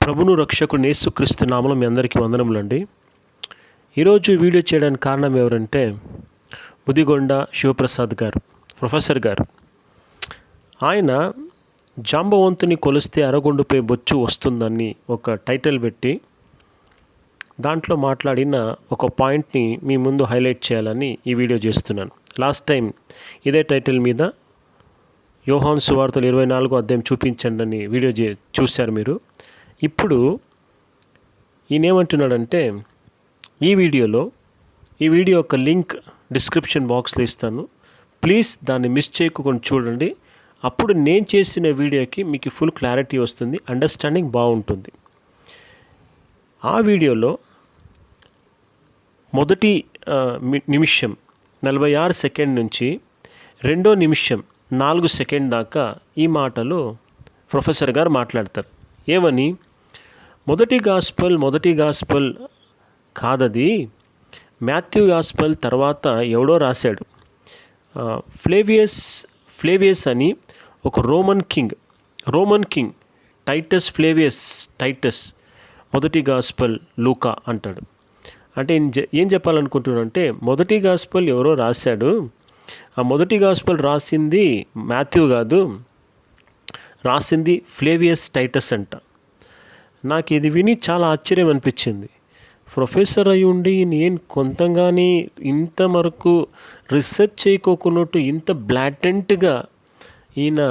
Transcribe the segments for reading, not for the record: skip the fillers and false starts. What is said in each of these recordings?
ప్రభును రక్షకుడు యేసుక్రీస్తు నామములో మీ అందరికీ వందనములండి. ఈరోజు వీడియో చేయడానికి కారణం ఎవరంటే ముదిగొండ శివప్రసాద్ గారు, ప్రొఫెసర్ గారు. ఆయన జాంబవంతుని కొలిస్తే అరగొండుపై బొచ్చు వస్తుందని ఒక టైటిల్ పెట్టి దాంట్లో మాట్లాడిన ఒక పాయింట్ని మీ ముందు హైలైట్ చేయాలని ఈ వీడియో చేస్తున్నాను. లాస్ట్ టైం ఇదే టైటిల్ మీద యోహాను సువార్తలు 24వ అధ్యాయం చూపించండి అని వీడియో చూశారు మీరు. ఇప్పుడు ఈయన ఏమంటున్నాడంటే ఈ వీడియో యొక్క లింక్ డిస్క్రిప్షన్ బాక్స్లో ఇస్తాను, ప్లీజ్ దాన్ని మిస్ చేయకుండా చూడండి. అప్పుడు నేను చేసిన వీడియోకి మీకు ఫుల్ క్లారిటీ వస్తుంది, అండర్స్టాండింగ్ బాగుంటుంది. ఆ వీడియోలో మొదటి నిమిషం 46 సెకండ్ నుంచి రెండో నిమిషం 4 సెకండ్ దాకా ఈ మాటలు ప్రొఫెసర్ గారు మాట్లాడతారు. ఏమని? మొదటి గాస్పల్ కాదది, మాథ్యూ గాస్పల్ తర్వాత ఎవడో రాశాడు. ఫ్లేవియస్ అని ఒక రోమన్ కింగ్ టైటస్ మొదటి గాస్పల్ లూకా అంటాడు. అంటే ఏం చెప్పాలనుకుంటున్నానంటే మొదటి గాస్పల్ ఎవరో రాశాడు, ఆ మొదటి గాస్పల్ రాసింది మాథ్యూ కాదు, రాసింది ఫ్లేవియస్ టైటస్ అంట. నాకు ఇది విని చాలా ఆశ్చర్యం అనిపించింది. ప్రొఫెసర్ అయి ఉండి నేను కొంతగాని ఇంతవరకు రీసెర్చ్ చేయకోకున్నట్టు ఇంత బ్లాటెంట్గా ఈయన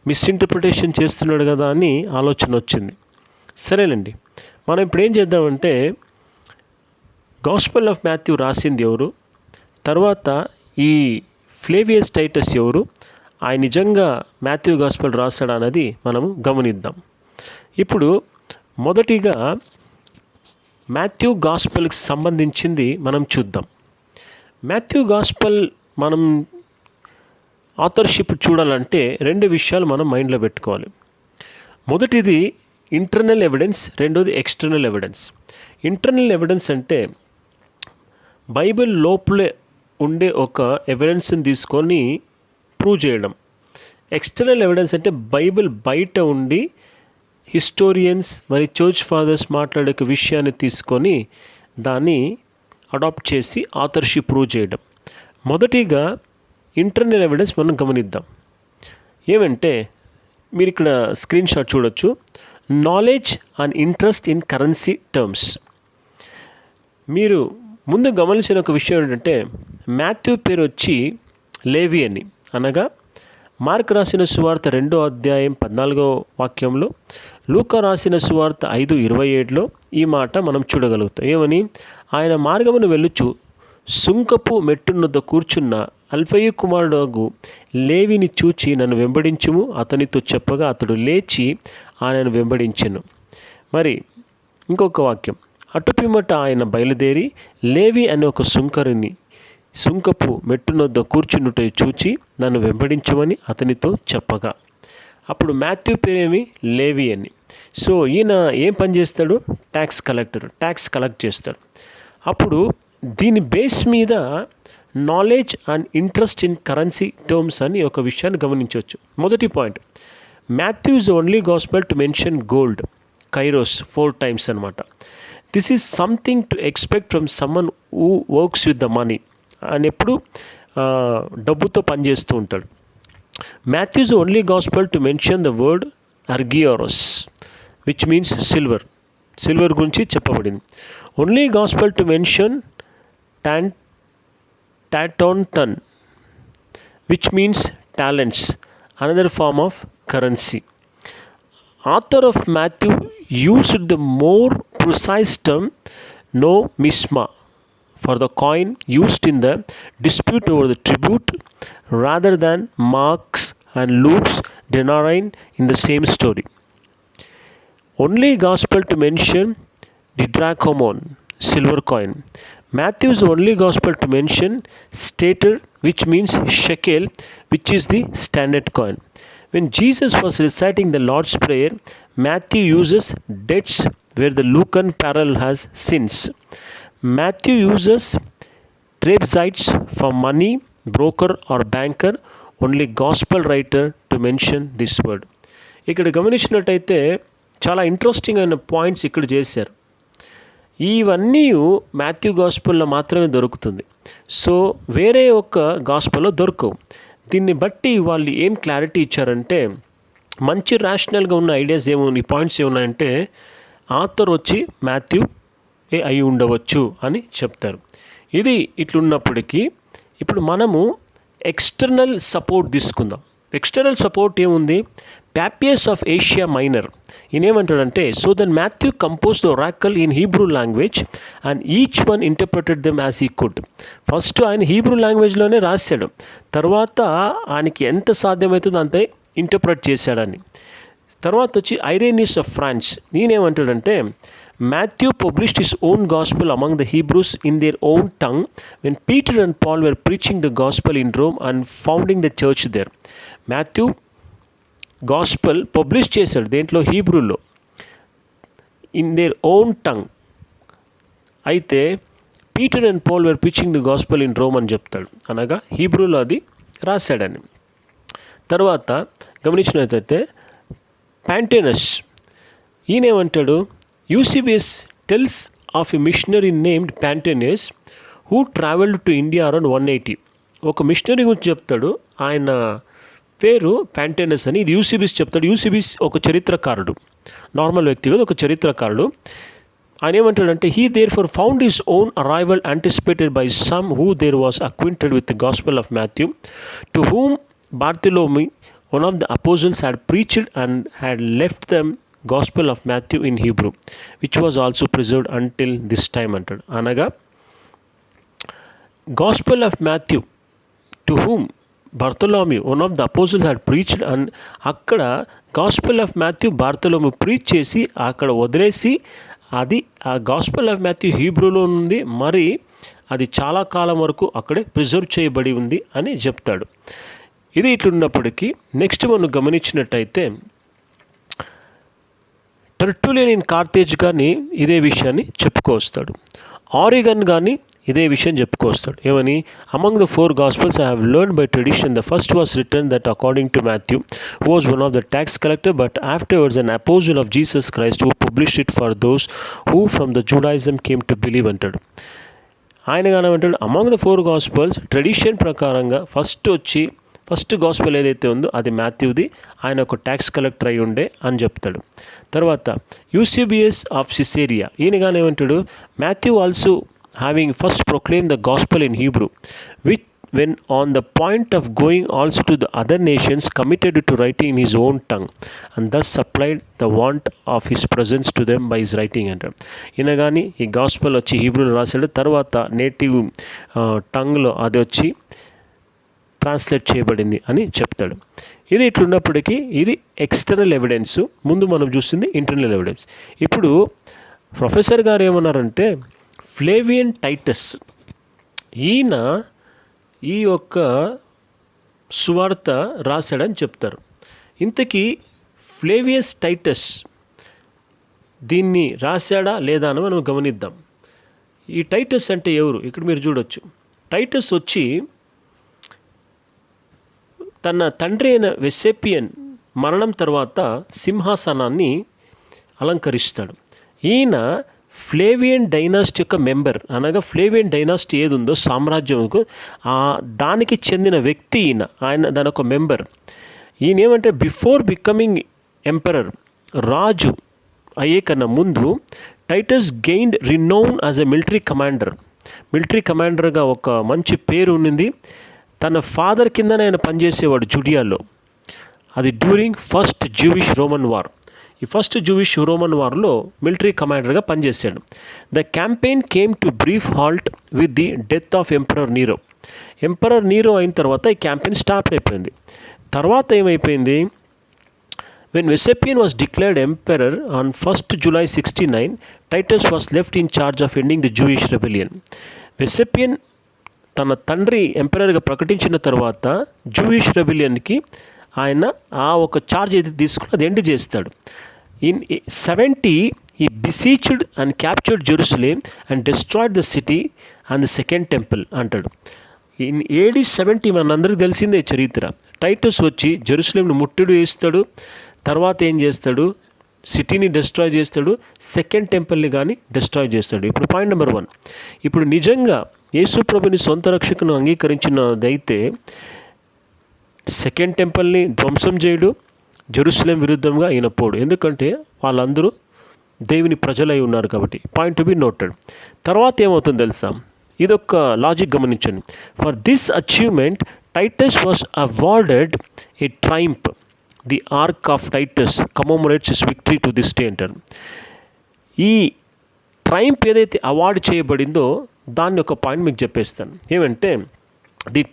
మిస్ఇంటర్ప్రిటేషన్ చేస్తున్నాడు కదా అని ఆలోచన వచ్చింది. సరేనండి, మనం ఇప్పుడు ఏం చేద్దామంటే గాస్పెల్ ఆఫ్ మాథ్యూ రాసింది ఎవరు, తర్వాత ఈ ఫ్లేవియస్ టైటస్ ఎవరు, ఆయన నిజంగా మాథ్యూ గాస్పెల్ రాశాడా అన్నది మనము గమనిద్దాం. ఇప్పుడు మొదటిగా మాథ్యూ గాస్పెల్కి సంబంధించింది మనం చూద్దాం. మాథ్యూ గాస్పెల్ మనం ఆథర్షిప్ చూడాలంటే రెండు విషయాలు మనం మైండ్లో పెట్టుకోవాలి. మొదటిది ఇంటర్నల్ ఎవిడెన్స్, రెండోది ఎక్స్టర్నల్ ఎవిడెన్స్. ఇంటర్నల్ ఎవిడెన్స్ అంటే బైబిల్ లోపలే ఉండే ఒక ఎవిడెన్స్ని తీసుకొని ప్రూవ్ చేయడం. ఎక్స్టర్నల్ ఎవిడెన్స్ అంటే బైబిల్ బయట ఉండి హిస్టోరియన్స్ మరి చర్చ్ ఫాదర్స్ మాట్లాడే విషయాన్ని తీసుకొని దాన్ని అడాప్ట్ చేసి ఆథర్షిప్ ప్రూవ్ చేయడం. మొదటిగా ఇంటర్నల్ ఎవిడెన్స్ మనం గమనిద్దాం. ఏమంటే మీరు ఇక్కడ స్క్రీన్ షాట్ చూడొచ్చు. Knowledge and interest in currency terms. మీరు ముందు గమనించిన ఒక విషయం ఏంటంటే మాథ్యూ పేరు వచ్చి లేవి అని, అనగా మార్క్ రాసిన సువార్త 2వ అధ్యాయం 14వ వాక్యంలో, లూకా రాసిన సువార్త 5:27లో ఈ మాట మనం చూడగలుగుతాం. ఏమని? ఆయన మార్గమును వెళ్ళుచు సుంకపు మెట్టునొద్ద కూర్చున్న అల్ఫయి కుమారుడు లేవిని చూచి నన్ను వెంబడించుము అతనితో చెప్పగా అతడు లేచి ఆయనను వెంబడించెను. మరి ఇంకొక వాక్యం, అటుపిమ్మట ఆయన బయలుదేరి లేవి అనే ఒక సుంకపు మెట్టునొద్ద కూర్చున్నట్టు చూచి నన్ను వెంబడించమని అతనితో చెప్పగా. అప్పుడు మాథ్యూ పేరేమి? లేవి అని. సో ఈయన ఏం పని చేస్తాడు? ట్యాక్స్ కలెక్ట్ చేస్తాడు. అప్పుడు దీని బేస్ మీద knowledge and interest in currency terms అని ఒక విషయాన్ని గమనించవచ్చు. మొదటి point, Matthew is only gospel to mention gold, కైరోస్ 4 times అనమాట. This is something to expect from someone who works with the money. ఆయన ఎప్పుడు డబ్బుతో పనిచేస్తూ ఉంటాడు. Matthew is only gospel to mention the word అర్గియోరస్ విచ్ మీన్స్ సిల్వర్ గురించి చెప్పబడింది. ఓన్లీ గాస్పెల్ టు మెన్షన్ టాటోన్టన్ which means talents, another form of currency. Author of Matthew used the more precise term nomisma for the coin used in the dispute over the tribute rather than Mark's and Luke's denarion in the same story. Only gospel to mention didrachomon, silver coin. Matthew's only gospel to mention stater, which means shekel, which is the standard coin. When Jesus was reciting the Lord's Prayer, Matthew uses debts where the Lucan parallel has sins. Matthew uses trebsites for money, broker or banker. Only gospel writer to mention this word. ఇక్కడ గమనించినట్టయితే చాలా interesting అయిన points ఇక్కడ చేశారు. ఇవన్నీ Matthew గాస్పెల్లో మాత్రమే దొరుకుతుంది. So వేరే ఒక గాస్పెల్లో దొరకవు. దీన్ని బట్టి వాళ్ళు ఏం క్లారిటీ ఇచ్చారంటే, మంచి రేషనల్గా ఉన్న ఐడియాస్ ఈ పాయింట్స్ ఏమున్నాయంటే, ఆథర్ వచ్చి మాథ్యూ అయి ఉండవచ్చు అని చెప్తారు. ఇది ఇట్లున్నప్పటికీ ఇప్పుడు మనము ఎక్స్టర్నల్ సపోర్ట్ తీసుకుందాం. ఎక్స్టర్నల్ సపోర్ట్ ఏముంది? పాపియస్ ఆఫ్ ఏషియా మైనర్ ఈయన ఏమంటాడంటే, so then Matthew compose the oracle in Hebrew language and each one interpreted them as he could. First ఆయన హీబ్రూ లాంగ్వేజ్లోనే రాశాడు, తర్వాత ఆయనకి ఎంత సాధ్యమవుతుందో అంతే ఇంటర్ప్రెట్ చేశాడని. తర్వాత వచ్చి ఐరేనియస్ ఆఫ్ ఫ్రాన్స్ నేనేమంటాడంటే, Matthew published his own gospel among the Hebrews in their own tongue when Peter and Paul were preaching the gospel in Rome and founding the church there. Matthew gospel publish చేశాడు దేంట్లో? హీబ్రూలో, in their own tongue. అయితే Peter and Paul were preaching the gospel in Rome అని చెప్తాడు, అనగా హీబ్రూలో అది రాశాడని. తర్వాత గమనించినట్లయితే ప్యాంటేనస్ ఈయనేమంటాడు, Eusebius tells of a missionary named Pantaenus who travelled to India around 180. ఒక మిషనరీ గురించి చెప్తాడు, ఆయన పేరు ప్యాంటేనస్ అని. ఇది యూసిబిస్ చెప్తాడు. యూసిబిస్ ఒక చరిత్రకారుడు, నార్మల్ వ్యక్తి కాదు, ఒక చరిత్రకారుడు. ఆయన ఏమంటాడంటే, he there for found his own arrival anticipated by some who there was acquainted with the gospel of Matthew, to whom Bartholomew one of the apostles had preached and had left them gospel of Matthew in Hebrew which was also preserved until this time అంటాడు. అనగా gospel of Matthew to whom Bartholomew one of the apostle had preached and అక్కడ gospel of Matthew Bartholomew preach చేసి అక్కడ వదిలేసి, అది ఆ gospel of Matthew హీబ్రూలో ఉంది, మరి అది చాలా కాలం వరకు అక్కడే ప్రిజర్వ్ చేయబడి ఉంది అని చెప్తాడు. ఇది ఇట్లున్నప్పటికీ నెక్స్ట్ మనం గమనించినట్టయితే, టెర్టులియన్ ఇన్ కార్తేజ్ కానీ ఇదే విషయాన్ని చెప్పుకొస్తాడు. ఆరిగన్ కానీ ఇదే విషయం చెప్పుకొస్తాడు. ఏమని? Among the 4 gospels I have learn by tradition the first was return that according to Matthew who was one of the tax collector but afterwards an అపోజిల్ of Jesus Christ who published it for those who from the Judaism came to believe అంటాడు. ఆయన కానీ ఏమంటాడు, among the 4 gospels tradition ప్రకారంగా first gospel ఏదైతే ఉందో అది మాథ్యూది, ఆయన ఒక ట్యాక్స్ కలెక్టర్ అయి ఉండే అని చెప్తాడు. తర్వాత యూసిబియస్ ఆఫ్ సిసేరియా ఈయన కానీ ఏమంటాడు, Matthew also having first proclaimed the gospel in Hebrew, which when on the point of going also to the other nations committed to writing in his own tongue and thus supplied the want of his presence to them by his writing అంటారు. ఈయన కానీ ఈ gospel వచ్చి హీబ్రూలో రాశాడు, తర్వాత native టంగ్లో అది వచ్చి translate చేయబడింది అని చెప్తాడు. ఇది ఇట్లున్నప్పటికీ ఇది ఎక్స్టర్నల్ ఎవిడెన్స్, ముందు మనం చూస్తుంది ఇంటర్నల్ ఎవిడెన్స్. ఇప్పుడు ప్రొఫెసర్ గారు ఏమన్నారంటే, ఫ్లేవియన్ టైటస్ ఈయన ఈ యొక్క సువార్త రాశాడని చెప్తారు. ఇంతకీ ఫ్లేవియస్ టైటస్ దీన్ని రాశాడా లేదా అని మనం గమనిద్దాం. ఈ టైటస్ అంటే ఎవరు? ఇక్కడ మీరు చూడొచ్చు. టైటస్ వచ్చి తన తండ్రి అయిన వెసెపియన్ మరణం తర్వాత సింహాసనాన్ని అలంకరిస్తాడు. ఈయన ఫ్లేవియన్ డైనాసిటీ యొక్క మెంబర్, అనగా ఫ్లేవియన్ డైనాసిటీ ఏది ఉందో సామ్రాజ్యంకు దానికి చెందిన వ్యక్తి ఈయన. ఆయన దాని ఒక మెంబర్. ఈయన ఏమంటే బిఫోర్ బికమింగ్ ఎంపరర్, రాజు అయ్యే కన్నా ముందు Titus gained renown as a military కమాండర్గా ఒక మంచి పేరు ఉన్నింది. తన ఫాదర్ కిందనే ఆయన పనిచేసేవాడు జుడియాలో. అది during first Jewish Roman war. ఈ ఫస్ట్ జూయిష్ రోమన్ వార్లో మిలిటరీ కమాండర్గా పనిచేశాడు. The campaign came to brief halt with the death of emperor Nero అయిన తర్వాత ఈ క్యాంపెయిన్ స్టాప్ అయిపోయింది. తర్వాత ఏమైపోయింది? When Vespasian was declared emperor on 1st July 69, Titus was left in charge of ending the Jewish rebellion. Vespasian తన తండ్రి ఎంపరర్గా ప్రకటించిన తర్వాత జూయిష్ రెబెలియన్కి ఆయన ఆ ఒక ఛార్జ్ ఏది తీసుకుని అది ఎండ్ చేస్తాడు. In 70 he besieged and captured Jerusalem and destroyed the city and the second temple అంటాడు. ఇన్ AD 70 మనందరికీ తెలిసిందే చరిత్ర. టైటస్ వచ్చి జెరూసలేంను ముట్టడి వేస్తాడు. తర్వాత ఏం చేస్తాడు? సిటీని డిస్ట్రాయ్ చేస్తాడు, సెకండ్ టెంపుల్ని కానీ డిస్ట్రాయ్ చేస్తాడు. ఇప్పుడు పాయింట్ నెంబర్ 1, ఇప్పుడు నిజంగా యేసు ప్రభుని సొంత రక్షకును అంగీకరించినదైతే సెకండ్ టెంపుల్ని ధ్వంసం చేయడు, జెరూసలేం విరుద్ధంగా ఆయన పోడు, ఎందుకంటే వాళ్ళందరూ దేవుని ప్రజలై ఉన్నారు కాబట్టి. Point to be noted. తర్వాత ఏమవుతుందో తెలుసా, ఇదొక లాజిక్ గమనించండి. For this achievement Titus was awarded a triumph. The arch of Titus commemorates his victory to this day అంటారు. ఈ ట్రైంప్ ఏదైతే అవార్డు చేయబడిందో దాన్ని ఒక పాయింట్ మీకు చెప్పేస్తాను. ఏమంటే ది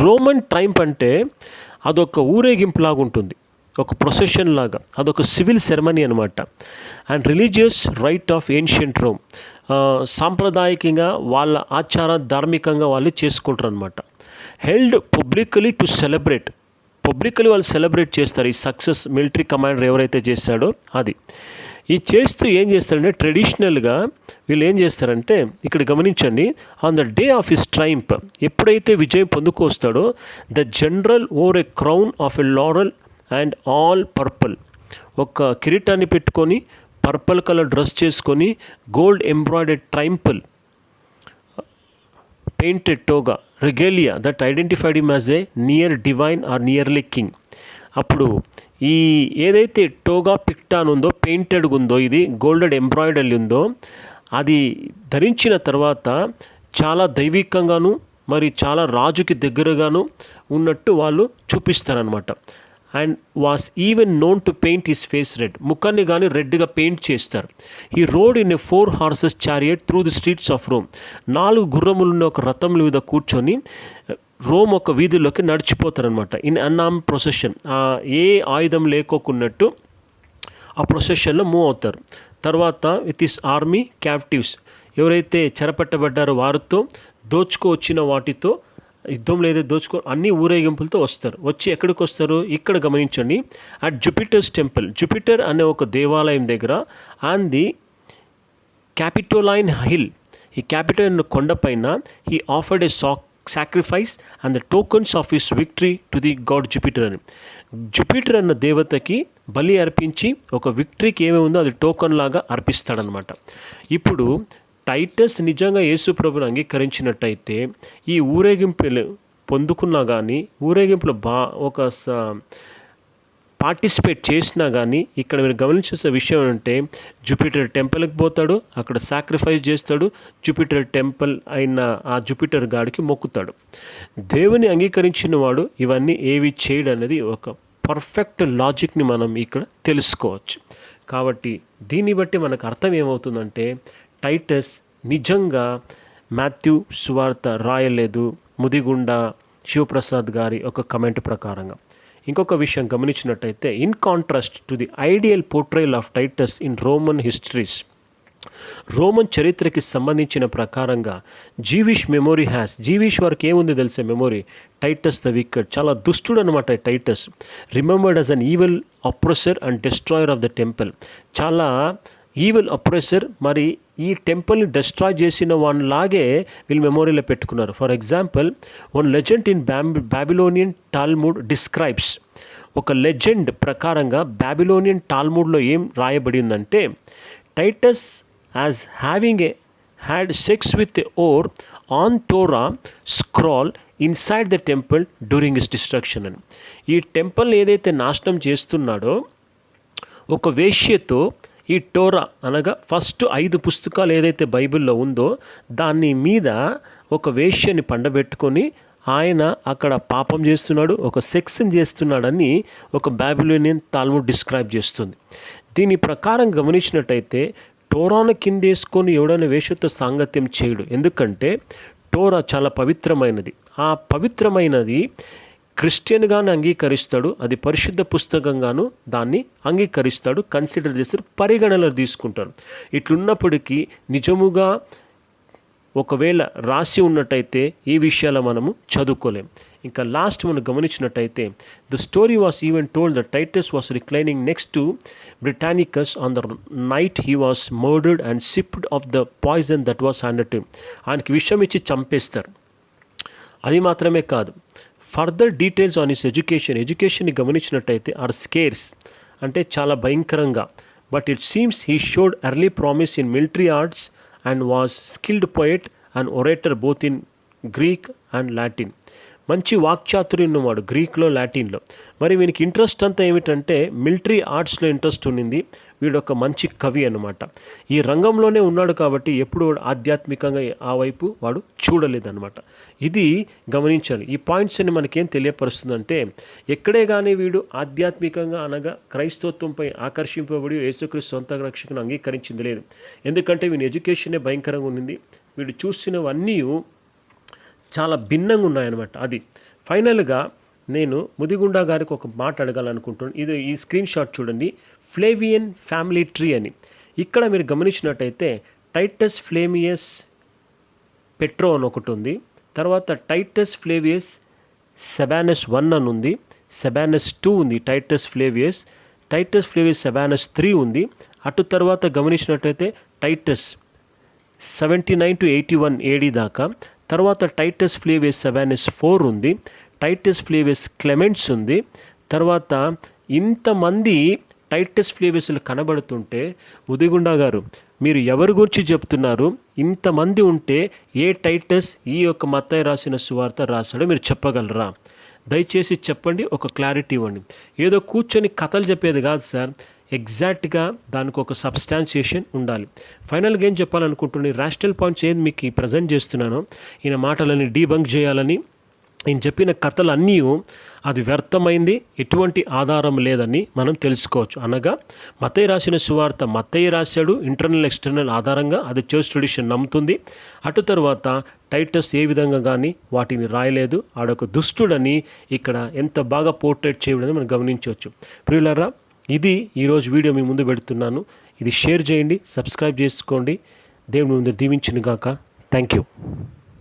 రోమన్ ట్రైంప్ అంటే అదొక ఊరేగింపు లాగా ఉంటుంది, ఒక ప్రొసెషన్ లాగా, అదొక సివిల్ సెరమనీ అనమాట. And religious right of ancient Rome, సాంప్రదాయకంగా వాళ్ళ ధార్మికంగా వాళ్ళు చేసుకుంటారు అనమాట. Held publicly to celebrate, publicly వాళ్ళు సెలబ్రేట్ చేస్తారు ఈ సక్సెస్ మిలిటరీ కమాండర్ ఎవరైతే చేస్తాడో అది. ఈ చేస్తూ ఏం చేస్తారంటే ట్రెడిషనల్గా వీళ్ళు ఏం చేస్తారంటే ఇక్కడ గమనించండి, on the day of his triumph, ఎప్పుడైతే విజయం పొందుకొస్తాడో the general wore a crown of a laurel and all purple, ఒక కిరీటాన్ని పెట్టుకొని పర్పుల్ కలర్ డ్రెస్ చేసుకొని gold embroidered triumphal painted toga regalia that identified him as a near divine or nearly king. అప్పుడు ఈ ఏదైతే టోగా పిక్టాన్ ఉందో, పెయింటెడ్గా ఉందో, ఇది గోల్డెడ్ ఎంబ్రాయిడరీ ఉందో, అది ధరించిన తర్వాత చాలా దైవికంగాను మరి చాలా రాజుకి దగ్గరగాను ఉన్నట్టు వాళ్ళు చూపిస్తారనమాట. And was even known to paint his face red, ముఖాన్ని కానీ రెడ్గా పెయింట్ చేస్తారు. ఈ rode in a 4 horses chariot through the streets of Rome, 4 గుర్రములున్న ఒక రథం మీద కూర్చొని రోమ్ ఒక వీధుల్లోకి నడిచిపోతారనమాట. ఇన్ అన్నామ్ ప్రొసెషన్, ఏ ఆయుధం లేకోకున్నట్టు ఆ ప్రొసెషన్లో మూవ్ అవుతారు. తర్వాత విత్ హిస్ ఆర్మీ క్యాప్టివ్స్, ఎవరైతే చెరపట్టబడ్డారో వారితో, దోచుకో వచ్చిన వాటితో, యుద్ధంలో ఏదైతే దోచుకో అన్ని ఊరేగింపులతో వస్తారు. వచ్చి ఎక్కడికి వస్తారు, ఇక్కడ గమనించండి, అట్ జూపిటర్స్ టెంపుల్, జూపిటర్ అనే ఒక దేవాలయం దగ్గర, అండ్ ది క్యాపిటోలైన్ హిల్, ఈ క్యాపిటోలైన్ కొండపైన he offered A sacrifice and the tokens of his victory to the God Jupiter అని. జూపిటర్ అన్న దేవతకి బలి అర్పించి ఒక విక్టరీకి ఏమేమి ఉందో అది టోకన్ లాగా అర్పిస్తాడనమాట. ఇప్పుడు టైటస్ నిజంగా యేసు ప్రభుని అంగీకరించినట్టయితే ఈ ఊరేగింపులు పొందుకున్నా కానీ, ఊరేగింపులో ఒక పార్టిసిపేట్ చేసినా కానీ, ఇక్కడ మీరు గమనించిన విషయం ఏంటంటే జూపిటర్ టెంపుల్కి పోతాడు, అక్కడ సాక్రిఫైస్ చేస్తాడు, జూపిటర్ టెంపుల్ అయిన ఆ జూపిటర్ గాడికి మొక్కుతాడు. దేవుని అంగీకరించిన వాడు ఇవన్నీ ఏవి చేయడు అనేది ఒక పర్ఫెక్ట్ లాజిక్ని మనం ఇక్కడ తెలుసుకోవచ్చు. కాబట్టి దీన్ని బట్టి మనకు అర్థం ఏమవుతుందంటే టైటస్ నిజంగా మాథ్యూ సువార్త రాయలేదు, ముదిగుండ శివప్రసాద్ గారి ఒక కమెంట్ ప్రకారంగా. ఇంకొక విషయం గమనించినట్టయితే, in contrast to the ideal portrayal of Titus in Roman histories, Roman చరిత్రకి సంబంధించిన ప్రకారంగా జీవిష్ మెమొరీ జీవిష్ వారికి ఏముంది తెలిసే మెమొరీ, టైటస్ ద వికెడ్, చాలా దుష్టుడు అనమాట Titus, remembered as an evil oppressor and destroyer of the temple, చాలా ఈవిల్ అప్రెసర్, మరి ఈ టెంపుల్ని డిస్ట్రాయ్ చేసిన వాళ్ళలాగే వీళ్ళు మెమోరీలో పెట్టుకున్నారు. For example, one legend in Babylonian Talmud describes, ఒక లెజెండ్ ప్రకారంగా బాబిలోనియన్ టాల్ముడ్లో ఏం రాయబడిందంటే, Titus as having had sex with or on Torah scroll inside the temple during his destruction అని. ఈ టెంపుల్ ఏదైతే నాశనం చేస్తున్నాడో ఒక వేశ్యతో ఈ టోరా అనగా ఫస్ట్ 5 పుస్తకాలు ఏదైతే బైబిల్లో ఉందో దాని మీద ఒక వేశ్యని పండబెట్టుకొని ఆయన అక్కడ పాపం చేస్తున్నాడు, ఒక సెక్స్ని చేస్తున్నాడని ఒక బాబిలోనియన్ టాల్ముడ్ డిస్క్రైబ్ చేస్తుంది. దీని ప్రకారం గమనించినట్టయితే టోరాను కిందేసుకొని ఎవడైనా వేశ్యతో సాంగత్యం చేయడు, ఎందుకంటే టోరా చాలా పవిత్రమైనది. ఆ పవిత్రమైనది క్రిస్టియన్గాను అంగీకరిస్తాడు, అది పరిశుద్ధ పుస్తకంగాను దాన్ని అంగీకరిస్తాడు, కన్సిడర్ చేస్తారు, పరిగణనలో తీసుకుంటారు. ఇట్లున్నప్పటికీ నిజముగా ఒకవేళ రాసి ఉన్నట్టయితే ఈ విషయాలు మనము చదువుకోలేం. ఇంకా లాస్ట్ మనం గమనించినట్టయితే, the story was even told that Titus was reclining next to Britannicus on the night he was murdered and sipped of the poison that was handed to him. ఆయనకి విషం ఇచ్చి చంపేస్తారు. అది మాత్రమే కాదు, ఫర్దర్ డీటెయిల్స్ ఆన్ హిస్ ఎడ్యుకేషన్ని గమనించినట్టయితే are scarce, అంటే చాలా భయంకరంగా. But it seems he showed early promise in military arts and was skilled poet and orator both in Greek and Latin. మంచి వాక్చాతుర్యం ఉన్నవాడు గ్రీక్లో, లాటిన్లో. మరి వీనికి ఇంట్రెస్ట్ అంతా ఏమిటంటే మిలిటరీ ఆర్ట్స్లో ఇంట్రెస్ట్ ఉన్నింది. వీడు ఒక మంచి కవి అన్నమాట. ఈ రంగంలోనే ఉన్నాడు కాబట్టి ఎప్పుడు ఆధ్యాత్మికంగా ఆ వైపు వాడు చూడలేదన్నమాట. ఇది గమనించాలి. ఈ పాయింట్స్ అని మనకేం తెలియపరుస్తుందంటే, ఎక్కడే కానీ వీడు ఆధ్యాత్మికంగా అనగా క్రైస్తవత్వంపై ఆకర్షింపబడి యేసుక్రీస్తు సొంత రక్షకుని అంగీకరించింది లేదు. ఎందుకంటే వీని ఎడ్యుకేషనే భయంకరంగా ఉన్నింది. వీడు చూసినవన్నీ చాలా భిన్నంగా ఉన్నాయన్నమాట. అది ఫైనల్గా నేను ముదిగుండా గారికి ఒక మాట అడగాలనుకుంటున్నాను. ఇది ఈ స్క్రీన్ షాట్ చూడండి, ఫ్లేవియన్ ఫ్యామిలీ ట్రీ అని. ఇక్కడ మీరు గమనించినట్టయితే టైటస్ ఫ్లేమియస్ పెట్రో అని ఒకటి ఉంది, తర్వాత టైటస్ ఫ్లేవియస్ సెబానస్ 1 అని ఉంది, సెబానస్ 2 ఉంది, టైటస్ ఫ్లేవియస్ సెబానస్ 3 ఉంది. అటు తర్వాత గమనించినట్టయితే టైటస్ 79 to 81 AD దాకా, తర్వాత టైటస్ ఫ్లేవియస్ సెబానస్ 4 ఉంది, టైటస్ ఫ్లేవియస్ క్లెమెంట్స్ ఉంది. తర్వాత ఇంతమంది టైటస్ ఫ్లేవియస్లు కనబడుతుంటే, ముదిగుండా గారు మీరు ఎవరి గురించి చెప్తున్నారు? ఇంతమంది ఉంటే ఏ టైటస్ ఈ యొక్క మత్తయి రాసిన సువార్త రాశాడో మీరు చెప్పగలరా? దయచేసి చెప్పండి, ఒక క్లారిటీ ఇవ్వండి. ఏదో కూర్చొని కథలు చెప్పేది కాదు సార్, ఎగ్జాక్ట్గా దానికి ఒక సబ్స్టాన్షియేషన్ ఉండాలి. ఫైనల్గా ఏం చెప్పాలనుకుంటున్నాను, రేషనల్ పాయింట్స్ ఏది మీకు ప్రజెంట్ చేస్తున్నానో ఈయన మాటలని డీబంక్ చేయాలని, ఈయన చెప్పిన కథలు అన్నీ అది వ్యర్థమైంది, ఎటువంటి ఆధారం లేదని మనం తెలుసుకోవచ్చు. అనగా మత్తయి రాసిన సువార్త మత్తయి రాశాడు, ఇంటర్నల్ ఎక్స్టర్నల్ ఆధారంగా అది చర్చ్ ట్రెడిషన్ నమ్ముతుంది. అటు తర్వాత టైటస్ ఏ విధంగా కానీ వాటిని రాయలేదు, ఆడొక దుష్టుడని ఇక్కడ ఎంత బాగా పోర్ట్రేట్ చేయడం మనం గమనించవచ్చు. ప్రియులారా, ఇది ఈరోజు వీడియో మీ ముందు పెడుతున్నాను. ఇది షేర్ చేయండి, సబ్స్క్రైబ్ చేసుకోండి. దేవుని ముందు దీవించును గాక. Thank you.